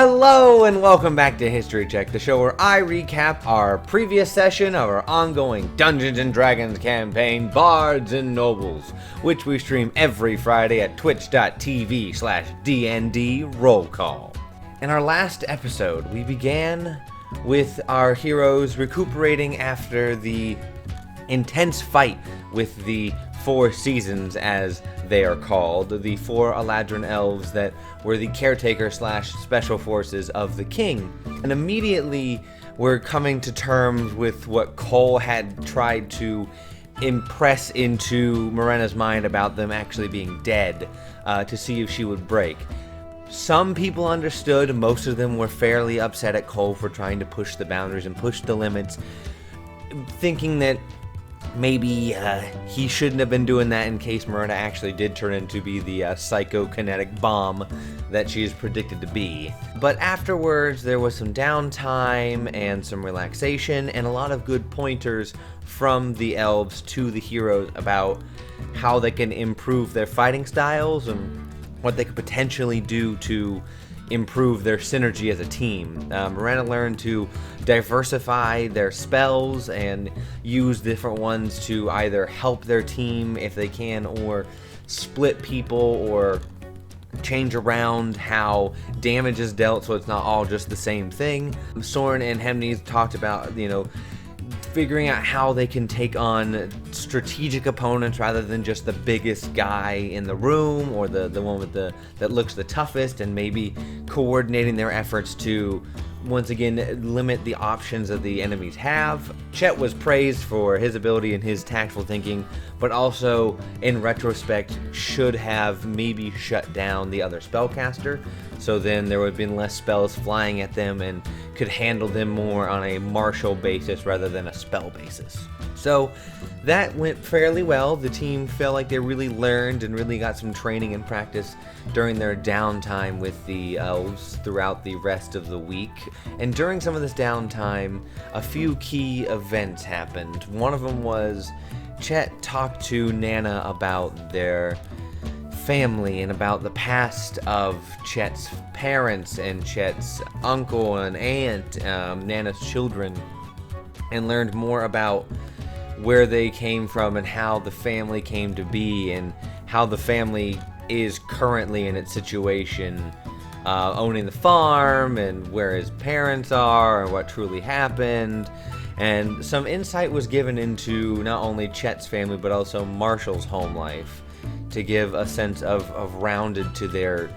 Hello and welcome back to History Check, the show where I recap our previous session of our ongoing Dungeons and Dragons campaign, Bards and Nobles, which we stream every Friday at twitch.tv/DND Roll Call. In our last episode, we began with our heroes recuperating after the intense fight with the Four Seasons, as they are called, the four Eladrin elves that were the caretaker/special forces of the king. And immediately we're coming to terms with what Cole had tried to impress into Morena's mind about them actually being dead, to see if she would break. Some people understood, most of them were fairly upset at Cole for trying to push the boundaries and push the limits, thinking that maybe he shouldn't have been doing that in case Morena actually did turn into be the psychokinetic bomb that she is predicted to be. But afterwards, there was some downtime and some relaxation and a lot of good pointers from the elves to the heroes about how they can improve their fighting styles and what they could potentially do to improve their synergy as a team. Morena learned to diversify their spells and use different ones to either help their team if they can, or split people, or change around how damage is dealt so it's not all just the same thing. Soren and Hemnes talked about, figuring out how they can take on strategic opponents rather than just the biggest guy in the room or the one with that looks the toughest, and maybe coordinating their efforts to once again limit the options that the enemies have. Chet was praised for his ability and his tactful thinking, but also in retrospect should have maybe shut down the other spellcaster, so then there would have been less spells flying at them and could handle them more on a martial basis rather than a spell basis. So that went fairly well. The team felt like they really learned and really got some training and practice during their downtime with the elves throughout the rest of the week. And during some of this downtime, a few key events happened. One of them was Chet talked to Nana about their family and about the past of Chet's parents and Chet's uncle and aunt, Nana's children, and learned more about where they came from and how the family came to be and how the family is currently in its situation, owning the farm and where his parents are and what truly happened. And some insight was given into not only Chet's family but also Marshall's home life, to give a sense of rounded to their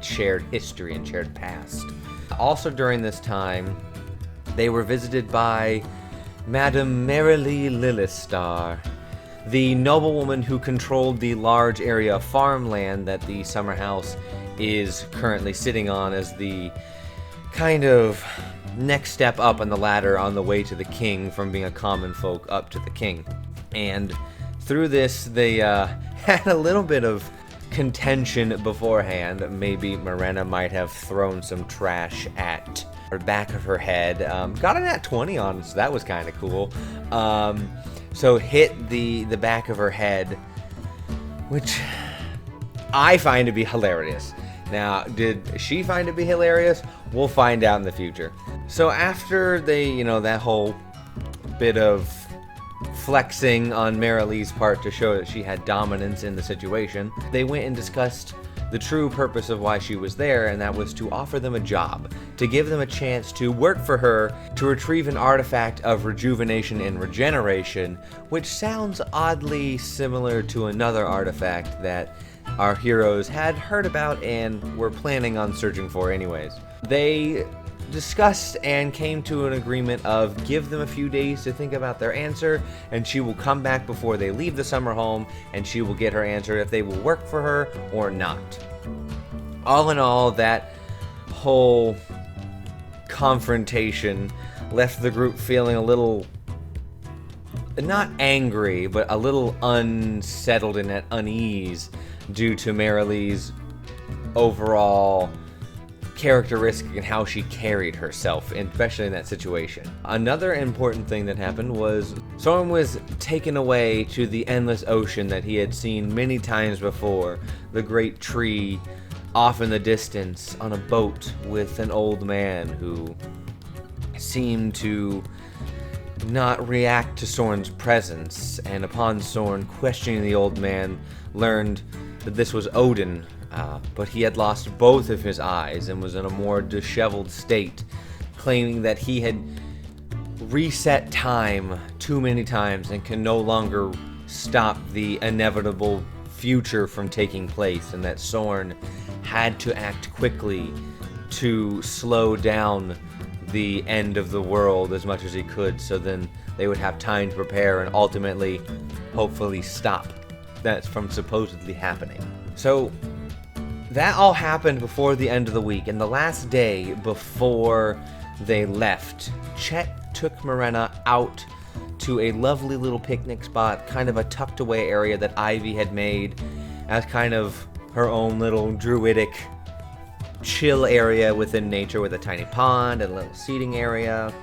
shared history and shared past. Also during this time, they were visited by Madame Marilee Lillistar, the noblewoman who controlled the large area of farmland that the summer house is currently sitting on as the kind of next step up on the ladder on the way to the king, from being a common folk up to the king. And through this, they had a little bit of contention beforehand. Maybe Morena might have thrown some trash at the back of her head. Got an at 20 on it, so that was kind of cool. So hit the back of her head, which I find to be hilarious. Now, did she find it to be hilarious? We'll find out in the future. So after they, that whole bit of flexing on Marilee's part to show that she had dominance in the situation, they went and discussed the true purpose of why she was there, and that was to offer them a job, to give them a chance to work for her to retrieve an artifact of rejuvenation and regeneration, which sounds oddly similar to another artifact that our heroes had heard about and were planning on searching for anyways. They discussed and came to an agreement of give them a few days to think about their answer, and she will come back before they leave the summer home, and she will get her answer if they will work for her or not. All in all, that whole confrontation left the group feeling a little, not angry, but a little unsettled and at unease due to Marilee's overall characteristic and how she carried herself, especially in that situation. Another important thing that happened was Soren was taken away to the endless ocean that he had seen many times before, the great tree off in the distance on a boat with an old man who seemed to not react to Soren's presence, and upon Soren questioning the old man, learned that this was Odin, but he had lost both of his eyes and was in a more disheveled state, claiming that he had reset time too many times and can no longer stop the inevitable future from taking place, and that Soren had to act quickly to slow down the end of the world as much as he could, so then they would have time to prepare and ultimately, hopefully, stop that from supposedly happening. So that all happened before the end of the week, and the last day before they left, Chet took Marena out to a lovely little picnic spot, kind of a tucked away area that Ivy had made as kind of her own little druidic chill area within nature, with a tiny pond and a little seating area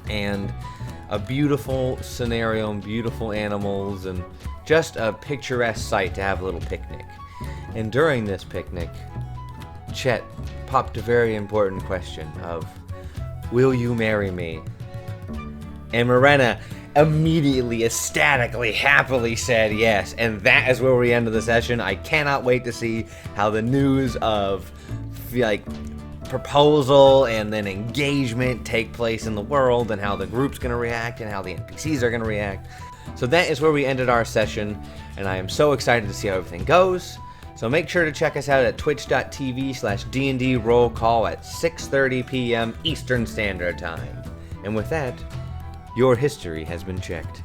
and a beautiful scenario and beautiful animals and just a picturesque sight to have a little picnic. And during this picnic, Chet popped a very important question of, will you marry me? And Marena immediately, ecstatically, happily said yes. And that is where we ended the session. I cannot wait to see how the news of proposal and then engagement take place in the world, and how the group's going to react and how the NPCs are going to react. So that is where we ended our session, and I am so excited to see how everything goes. So make sure to check us out at twitch.tv/D&D roll call at 6:30 p.m. Eastern Standard Time. And with that, your history has been checked.